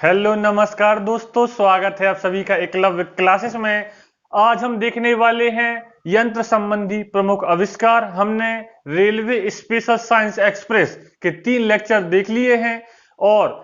Hello नमस्कार दोस्तों, स्वागत है आप सभी का एकलव्य क्लासेस में। आज हम देखने वाले हैं यंत्र संबंधी प्रमुख आविष्कार। हमने रेलवे स्पेशल साइंस एक्सप्रेस के 3 लेक्चर देख लिए हैं। और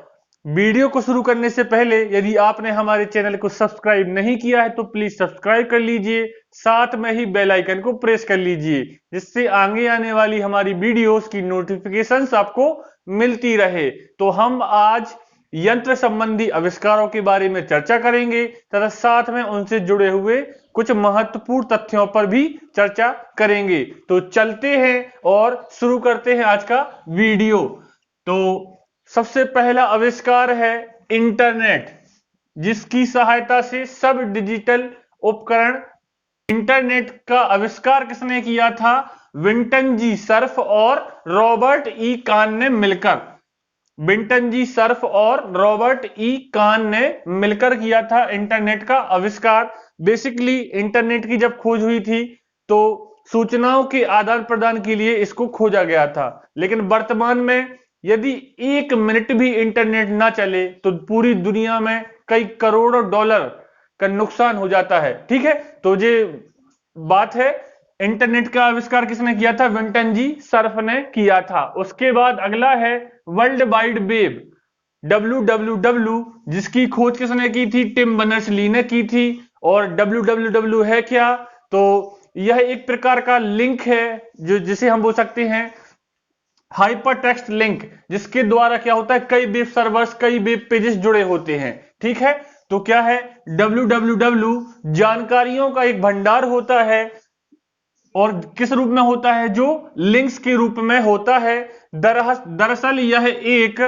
वीडियो को शुरू करने से पहले यदि आपने हमारे चैनल को सब्सक्राइब नहीं किया है तो प्लीज सब्सक्राइब कर लीजिए, साथ में ही बेल आइकन को प्रेस कर लीजिए, जिससे आगे आने वाली हमारी वीडियोस की नोटिफिकेशंस आपको मिलती रहे। तो हम आज यंत्र संबंधी आविष्कारों के बारे में चर्चा करेंगे तथा साथ में उनसे जुड़े हुए कुछ महत्वपूर्ण तथ्यों पर भी चर्चा करेंगे। तो चलते हैं और शुरू करते हैं आज का वीडियो। तो सबसे पहला आविष्कार है इंटरनेट, जिसकी सहायता से सब डिजिटल उपकरण। इंटरनेट का आविष्कार किसने किया था? विंटन जी सर्फ और रॉबर्ट ई कान ने मिलकर। विंटन जी सर्फ और रॉबर्ट ई कान ने मिलकर किया था इंटरनेट का आविष्कार। बेसिकली इंटरनेट की जब खोज हुई थी तो सूचनाओं के आदान प्रदान के लिए इसको खोजा गया था, लेकिन वर्तमान में यदि 1 मिनट भी इंटरनेट ना चले तो पूरी दुनिया में कई करोड़ों डॉलर का नुकसान हो जाता है। ठीक है, तो ये बात है। इंटरनेट का आविष्कार किसने किया था? विंटन जी सर्फ ने किया था। उसके बाद अगला है वर्ल्ड वाइड वेब, WWW, जिसकी खोज किसने की थी? टिम बर्नर्स-ली ने की थी। और WWW है क्या? तो यह एक प्रकार का लिंक है जिसे हम बोल सकते हैं हाइपर टेक्स्ट लिंक, जिसके द्वारा क्या होता है कई वेब सर्वर्स, कई वेब पेजेस जुड़े होते हैं। ठीक है, तो क्या है WWW? जानकारियों का एक भंडार होता है। और किस रूप में होता है? जो लिंक्स के रूप में होता है। दरअसल यह एक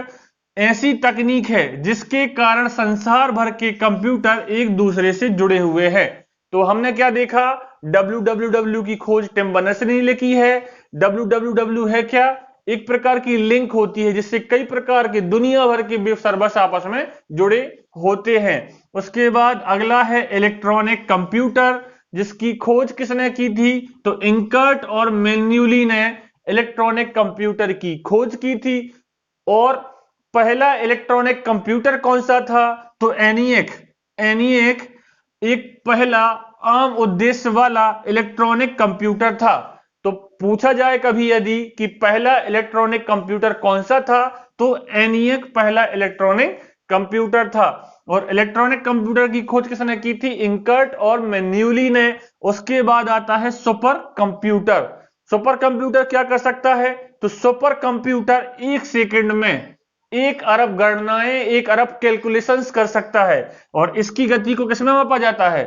ऐसी तकनीक है जिसके कारण संसार भर के कंप्यूटर एक दूसरे से जुड़े हुए हैं। तो हमने क्या देखा? WWW की खोज टिम बर्नर्स-ली ने की है। WWW है क्या? एक प्रकार की लिंक होती है जिससे कई प्रकार के दुनिया भर के वेब सर्वर्स आपस में जुड़े होते हैं। उसके बाद अगला है इलेक्ट्रॉनिक कंप्यूटर, जिसकी खोज किसने की थी? तो इंकर्ट और मैन्युली ने इलेक्ट्रॉनिक कंप्यूटर की खोज की थी। और पहला इलेक्ट्रॉनिक कंप्यूटर कौन सा था? तो एनिएक एक पहला आम उद्देश्य वाला इलेक्ट्रॉनिक कंप्यूटर था। तो पूछा जाए कभी यदि कि पहला इलेक्ट्रॉनिक कंप्यूटर कौन सा था, तो एनिएक पहला इलेक्ट्रॉनिक कंप्यूटर था। और इलेक्ट्रॉनिक कंप्यूटर की खोज किसने की थी? इंकर्ट और मैन्युली ने। उसके बाद आता है सुपर कंप्यूटर। सुपर कंप्यूटर क्या कर सकता है? तो सुपर कंप्यूटर 1 सेकंड में 1 अरब गणनाएं, 1 अरब कैलकुलेशंस कर सकता है। और इसकी गति को किसमें मापा जाता है?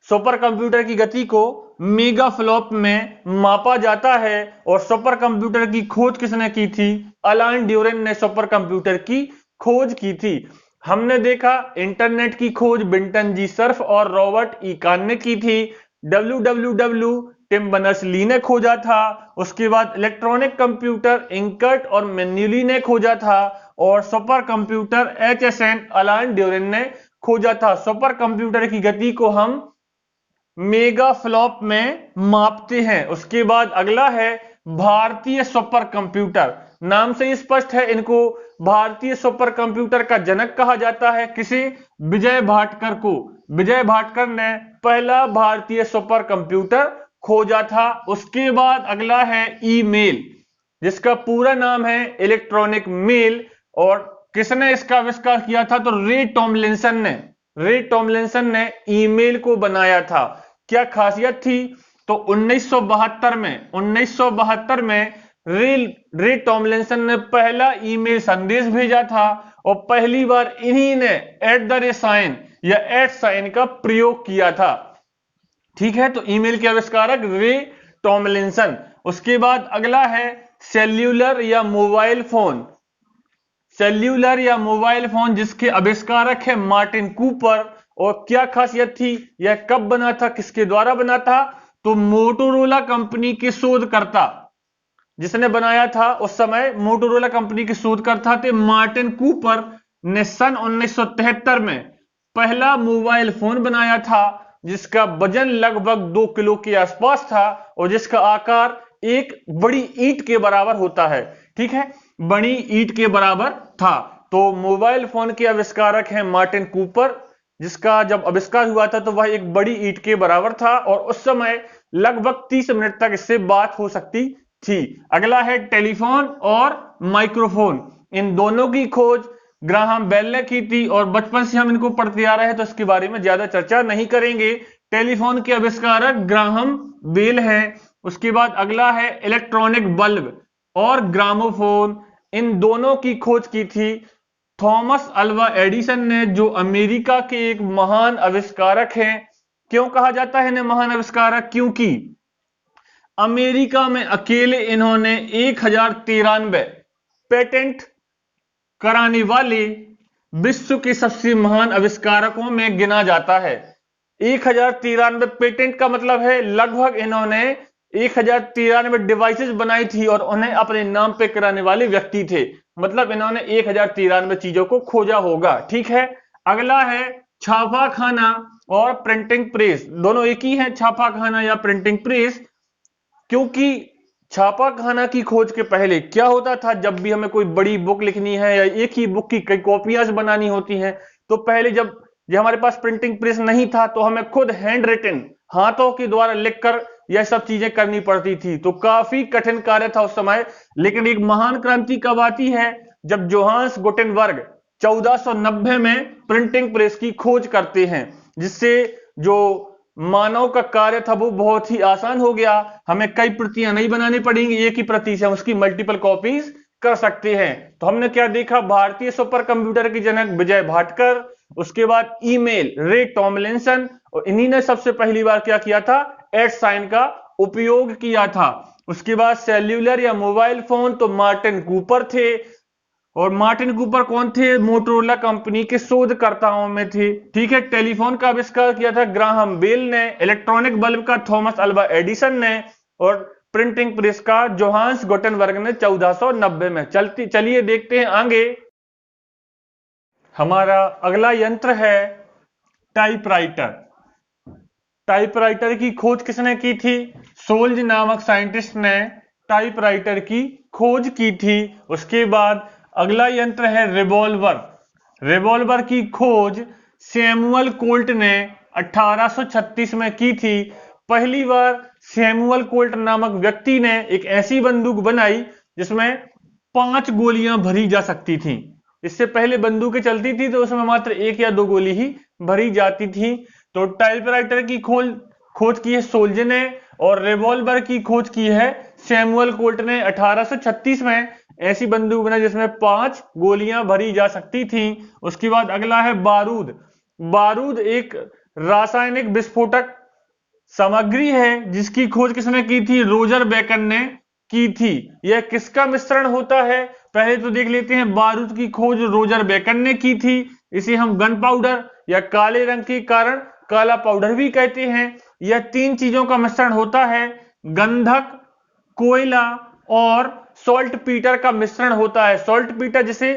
सुपर कंप्यूटर की गति को मेगा फ्लॉप में मापा जाता है। और सुपर कंप्यूटर की खोज किसने की थी? अलान ड्यूरेन ने सुपर कंप्यूटर की खोज की थी। हमने देखा इंटरनेट की खोज विंटन जी सर्फ और रॉबर्ट ई कान ने की थी। WWW टिम बर्नर्स-ली ने खोजा था। उसके बाद इलेक्ट्रॉनिक कंप्यूटर इंकर्ट और मैन्युली ने खोजा था। और सुपर कंप्यूटर HSN अलान ड्यूरेन ने खोजा था। सुपर कंप्यूटर की गति को हम मेगा फ्लॉप में मापते हैं। उसके बाद अगला है भारतीय सुपर कंप्यूटर। नाम से ही स्पष्ट है, इनको भारतीय सुपर कंप्यूटर का जनक कहा जाता है। किसे? विजय भाटकर को। विजय भाटकर ने पहला भारतीय सुपर कंप्यूटर खोजा था। उसके बाद अगला है ईमेल, जिसका पूरा नाम है इलेक्ट्रॉनिक मेल। और किसने इसका आविष्कार किया था? तो रे टॉमलिंसन ने ईमेल को बनाया था। क्या खासियत थी? तो 1972 में रे टॉमलिंसन ने पहला ईमेल संदेश भेजा था। और पहली बार इन्हीं ने @ या @ का प्रयोग किया था। ठीक है, तो ईमेल के आविष्कारक रे टॉमलिंसन। उसके बाद अगला है सेल्यूलर या मोबाइल फोन। जिसके आविष्कारक है मार्टिन कूपर। और क्या खासियत थी? यह कब बना था? किसके द्वारा बना था? तो मोटोरोला कंपनी के शोधकर्ता जिसने बनाया था उस समय मोटोरोला कंपनी के शोधकर्ता थे मार्टिन कूपर ने सन 1973 में पहला मोबाइल फोन बनाया था, जिसका वजन लगभग 2 किलो के आसपास था और जिसका आकार एक बड़ी ईंट के बराबर होता है। ठीक है, बड़ी ईंट के बराबर था। तो मोबाइल फोन के आविष्कारक हैं मार्टिन कूपर, जिसका जब आविष्कार हुआ था तो वह एक बड़ी ईंट के बराबर था और उस समय लगभग 30 मिनट तक इससे बात हो सकती थी। अगला है टेलीफोन और माइक्रोफोन। इन दोनों की खोज ग्राहम बेल ने की थी और बचपन से हम इनको पढ़ते आ रहे हैं तो इसके बारे में ज्यादा चर्चा नहीं करेंगे। टेलीफोन के आविष्कारक ग्राहम बेल है। उसके बाद अगला है इलेक्ट्रॉनिक बल्ब और ग्रामोफोन। इन दोनों की खोज की थी थॉमस अल्वा एडिसन ने, जो अमेरिका के एक महान आविष्कारक हैं। क्यों कहा जाता है इन्हें महान आविष्कारक? क्योंकि अमेरिका में अकेले इन्होंने 1093 पेटेंट कराने वाले विश्व के सबसे महान आविष्कारकों में गिना जाता है। 1093 पेटेंट का मतलब है लगभग इन्होंने 1093 डिवाइसेस बनाई थी और उन्हें अपने नाम पे कराने वाले व्यक्ति थे। मतलब इन्होंने 1093 चीजों को खोजा होगा। ठीक है, अगला है छापाखाना और प्रिंटिंग प्रेस। दोनों एक ही है, छापाखाना या प्रिंटिंग प्रेस। क्योंकि छापाखाना की खोज के पहले क्या होता था, जब भी हमें कोई बड़ी बुक लिखनी है या एक ही बुक की कई कॉपियां बनानी होती हैं, तो पहले जब हमारे पास प्रिंटिंग प्रेस नहीं था तो हमें खुद हैंड रिटन, हाथों के द्वारा लिखकर यह सब चीजें करनी पड़ती थी। तो काफी कठिन कार्य था उस समय। लेकिन एक महान क्रांति कब आती है? जब जोहान्स गुटेनबर्ग 1490 में प्रिंटिंग प्रेस की खोज करते हैं, जिससे जो मानव का कार्य था वो बहुत ही आसान हो गया। हमें कई प्रतियां नहीं बनानी पड़ेंगी, एक ही प्रति से हम उसकी मल्टीपल कॉपीज कर सकते हैं। तो हमने क्या देखा? भारतीय सुपर कंप्यूटर के जनक विजय भाटकर, उसके बाद ईमेल रे टॉमलिंसन, और इन्हीं ने सबसे पहली बार क्या किया था? एट साइन का उपयोग किया था। उसके बाद सेल्यूलर या मोबाइल फोन तो मार्टिन कूपर थे। और मार्टिन कूपर कौन थे? मोटोरोला कंपनी के शोधकर्ताओं में थे। ठीक है, टेलीफोन का आविष्कार किया था ग्राहम बेल ने, इलेक्ट्रॉनिक बल्ब का थॉमस अल्वा एडिसन ने, और प्रिंटिंग प्रेस का जोहान्स गुटेनबर्ग ने 1490 में। चलिए देखते हैं आगे। हमारा अगला यंत्र है टाइपराइटर। टाइपराइटर की खोज किसने की थी? सोल्ज नामक साइंटिस्ट ने टाइपराइटर की खोज की थी। उसके बाद अगला यंत्र है रिवॉल्वर। रिवॉल्वर की खोज सैमुअल कोल्ट ने 1836 में की थी। पहली बार सैमुअल कोल्ट नामक व्यक्ति ने एक ऐसी बंदूक बनाई जिसमें 5 गोलियां भरी जा सकती थी। इससे पहले बंदूकें चलती थी तो उसमें मात्र 1 या 2 गोली ही भरी जाती थी। तो टाइपराइटर की खोज की है सोल्ज ने, और रिवॉल्वर की खोज की है सैमुअल कोल्ट ने। 1836 में ऐसी बंदूक बनाई जिसमें 5 गोलियां भरी जा सकती थी। उसके बाद अगला है बारूद। बारूद एक रासायनिक विस्फोटक सामग्री है जिसकी खोज किसने की थी? रोजर बेकन ने की थी। यह किसका मिश्रण होता है? पहले तो देख लेते हैं। बारूद की खोज रोजर बेकन ने की थी। इसे हम गन पाउडर या काले रंग के कारण काला पाउडर भी कहते हैं। यह 3 चीजों का मिश्रण होता है। गंधक, कोयला और सॉल्ट पीटर का मिश्रण होता है। सॉल्ट पीटर जिसे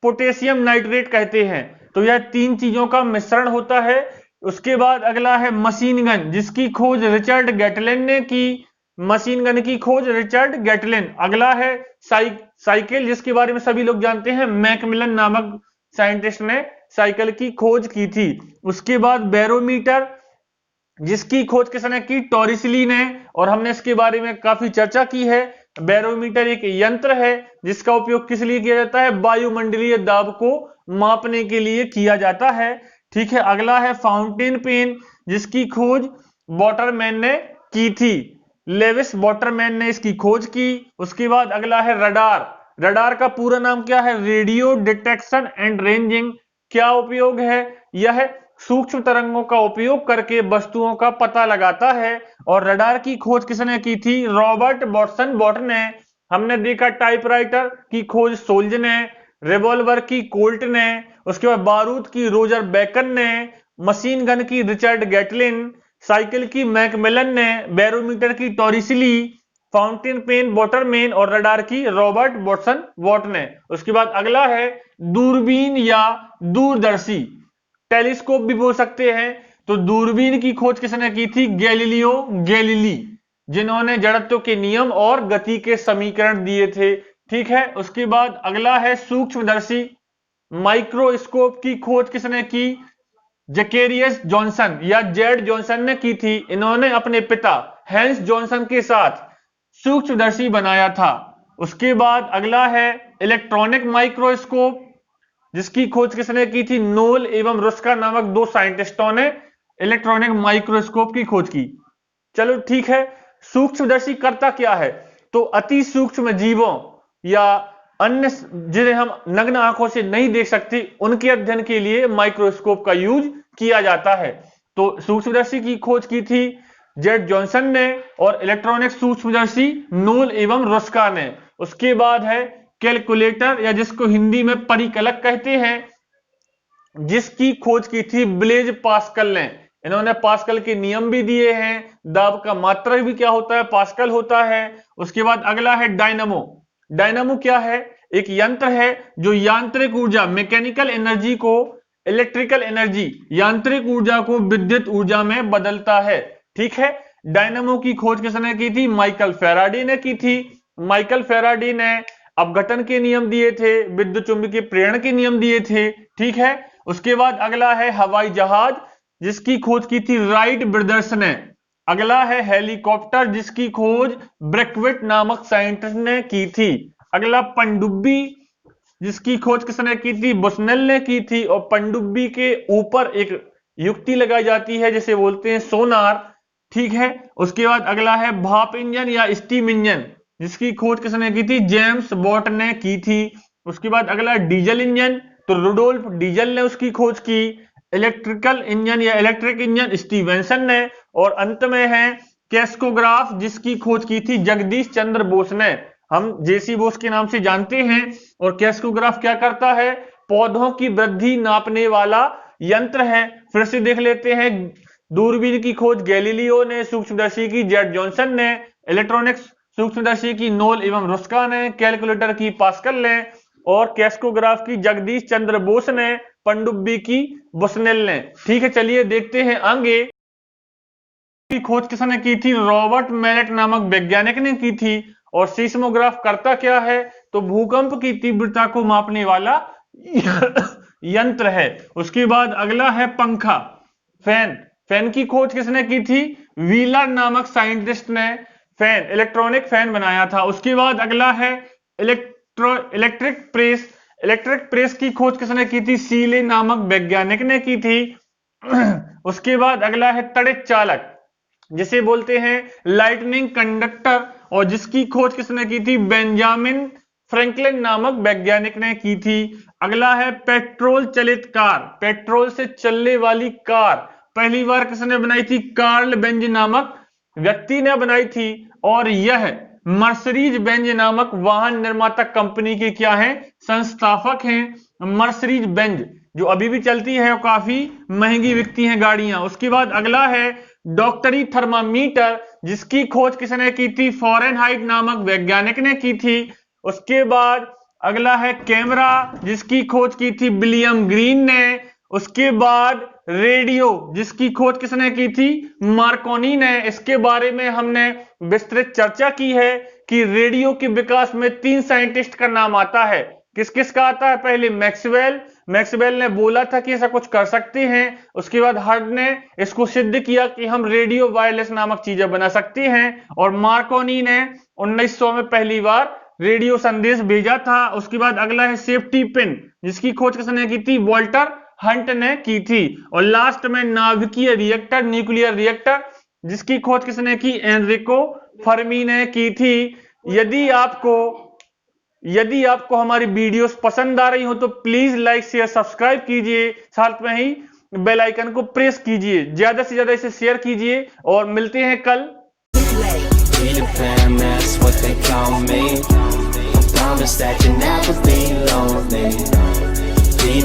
पोटेशियम नाइट्रेट कहते हैं। तो यह 3 चीजों का मिश्रण होता है। उसके बाद अगला है मशीन गन, जिसकी खोज रिचर्ड गैटलिन ने की। मशीन गन की खोज रिचर्ड गैटलिन। अगला है साइकिल, जिसके बारे में सभी लोग जानते हैं। मैकमिलन नामक साइंटिस्ट ने साइकिल की खोज की थी। उसके बाद बैरोमीटर, जिसकी खोज किसने की? टॉरिसली ने, और हमने इसके बारे में काफी चर्चा की है। बैरोमीटर एक यंत्र है जिसका उपयोग किस लिए किया जाता है? वायुमंडलीय दाब को मापने के लिए किया जाता है। ठीक है, अगला है फाउंटेन पेन, जिसकी खोज वाटरमैन ने की थी। लेविस वाटरमैन ने इसकी खोज की। उसके बाद अगला है रडार। रडार का पूरा नाम क्या है? Radio detection and ranging. क्या उपयोग है? यह सूक्ष्म तरंगों का उपयोग करके वस्तुओं का पता लगाता है। और रडार की खोज किसने की थी? रॉबर्ट वॉटसन बॉट ने। हमने देखा टाइपराइटर की खोज सोल्ज ने, रिवॉल्वर की कोल्ट ने, उसके बाद बारूद की रोजर बेकन ने, मशीन गन की रिचर्ड गैटलिन, साइकिल की मैकमिलन ने, बैरोमीटर की टॉरिसली, फाउंटेन पेन वाटरमैन और रडार की रॉबर्ट वॉटसन वॉट ने। उसके बाद अगला है दूरबीन या दूरदर्शी, टेलीस्कोप भी बोल सकते हैं। तो दूरबीन की खोज किसने की थी? गैलीलियो गैलीली, जिन्होंने जड़त्व के नियम और गति के समीकरण दिए थे। ठीक है, उसके बाद अगला है सूक्ष्मदर्शी। माइक्रोस्कोप की खोज किसने की? जैकेरियस जॉनसन या जेड जॉनसन ने की थी। इन्होंने अपने पिता हैंस जॉनसन के साथ सूक्ष्मदर्शी बनाया था। उसके बाद अगला है इलेक्ट्रॉनिक माइक्रोस्कोप, जिसकी खोज किसने की थी? नोल एवं रुस्का नामक दो साइंटिस्टों ने इलेक्ट्रॉनिक माइक्रोस्कोप की खोज की। चलो ठीक है, सूक्ष्मदर्शी करता क्या है? तो अति सूक्ष्म जीवों या अन्य जिन्हें हम नग्न आंखों से नहीं देख सकते, उनके अध्ययन के लिए माइक्रोस्कोप का यूज किया जाता है। तो सूक्ष्मदर्शी की खोज की थी जेड जॉनसन ने और इलेक्ट्रॉनिक सूक्ष्मदर्शी नोल एवं रुस्का ने। उसके बाद है कैलकुलेटर या जिसको हिंदी में परिकलक कहते हैं, जिसकी खोज की थी ब्लेज पास्कल ने। इन्होंने पास्कल के नियम भी दिए हैं, दाब का मात्रक भी क्या होता है? पास्कल होता है। उसके बाद अगला है डायनामो। डायनामो क्या है? एक यंत्र है जो यांत्रिक ऊर्जा मैकेनिकल एनर्जी को इलेक्ट्रिकल एनर्जी यांत्रिक ऊर्जा को विद्युत ऊर्जा में बदलता है। ठीक है, डायनामो की खोज किसने की थी? माइकल फैराडे ने की थी। माइकल फैराडे ने अपघटन के नियम दिए थे, विद्युत चुंबकीय प्रेरण के नियम दिए थे। ठीक है, उसके बाद अगला है हवाई जहाज, जिसकी खोज की थी राइट ब्रदर्स ने। अगला है हेलीकॉप्टर, जिसकी खोज ब्रेकविट नामक साइंटिस्ट ने की थी। अगला पनडुब्बी, जिसकी खोज किसने की थी? बुस्नेल ने की थी। और पनडुब्बी के ऊपर एक युक्ति लगाई जाती है जिसे बोलते हैं सोनार। ठीक है, उसके बाद अगला है भाप इंजन या स्टीम इंजन, जिसकी खोज किसने की थी? जेम्स वॉट ने की थी। उसके बाद अगला डीजल इंजन, तो रुडोल्फ डीजल ने उसकी खोज की। इलेक्ट्रिकल इंजन या इलेक्ट्रिक इंजन स्टीवेंसन ने। और अंत में है कैस्कोग्राफ, जिसकी खोज की थी जगदीश चंद्र बोस ने। हम जेसी बोस के नाम से जानते हैं। और कैस्कोग्राफ क्या करता है? पौधों की वृद्धि नापने वाला यंत्र है। फिर से देख लेते हैं, दूरबीन की खोज गैलीलियो ने, सूक्ष्मदर्शी की जेड जॉनसन ने, इलेक्ट्रॉनिक सूक्ष्मदर्शी की नोल एवं रुस्का ने, कैलकुलेटर की पास्कल ने, और कैस्कोग्राफ की जगदीश चंद्र बोस ने, पनडुब्बी की बुस्नेल ने। ठीक है, चलिए देखते हैं आगे की खोज किसने की थी? रॉबर्ट मेलेट नामक वैज्ञानिक ने की थी। और सीस्मोग्राफ करता क्या है? तो भूकंप की तीव्रता को मापने वाला यंत्र है। उसके बाद अगला है पंखा, फैन। फैन की खोज किसने की थी? व्हीलर नामक साइंटिस्ट ने फैन, इलेक्ट्रॉनिक फैन बनाया था। उसके बाद अगला है इलेक्ट्रिक प्रेस। इलेक्ट्रिक प्रेस की खोज किसने की थी? सीले नामक वैज्ञानिक ने की थी। उसके बाद अगला है तड़ित चालक, जिसे बोलते हैं लाइटनिंग कंडक्टर, और जिसकी खोज किसने की थी? बेंजामिन फ्रैंकलिन नामक वैज्ञानिक ने की थी। अगला है पेट्रोल चलित कार, पेट्रोल से चलने वाली कार पहली बार किसने बनाई थी? कार्ल बेंज नामक व्यक्ति ने बनाई थी। और यह मर्सरीज बेंज नामक वाहन निर्माता कंपनी के क्या हैं? संस्थापक हैं। मर्सरीज बेंज जो अभी भी चलती है और काफी महंगी बिकती हैं गाड़ियां। उसके बाद अगला है डॉक्टरी थर्मामीटर, जिसकी खोज किसने की थी? फॉरेनहाइट नामक वैज्ञानिक ने की थी। उसके बाद अगला है कैमरा, जिसकी खोज की थी विलियम ग्रीन ने। उसके बाद रेडियो, जिसकी खोज किसने की थी? मार्कोनी ने। इसके बारे में हमने विस्तृत चर्चा की है कि रेडियो के विकास में 3 साइंटिस्ट का नाम आता है। किस किस का आता है? पहले मैक्सवेल, मैक्सवेल ने बोला था कि ऐसा कुछ कर सकते हैं। उसके बाद हर्ड ने इसको सिद्ध किया कि हम रेडियो वायरलेस नामक चीजें बना सकते हैं। और मार्कोनी ने 1900 में पहली बार रेडियो संदेश भेजा था। उसके बाद अगला है सेफ्टी पिन, जिसकी खोज किसने की थी? वॉल्टर हंट ने की थी। और लास्ट में नाभिकीय रिएक्टर, न्यूक्लियर रिएक्टर, जिसकी खोज किसने की? एनरिको फर्मी ने की थी। यदि आपको हमारी वीडियोस पसंद आ रही हो तो प्लीज लाइक शेयर सब्सक्राइब कीजिए, साथ में ही बेल आइकन को प्रेस कीजिए, ज्यादा से ज्यादा इसे शेयर कीजिए। और मिलते हैं कल। Promise that you'll never be lonely.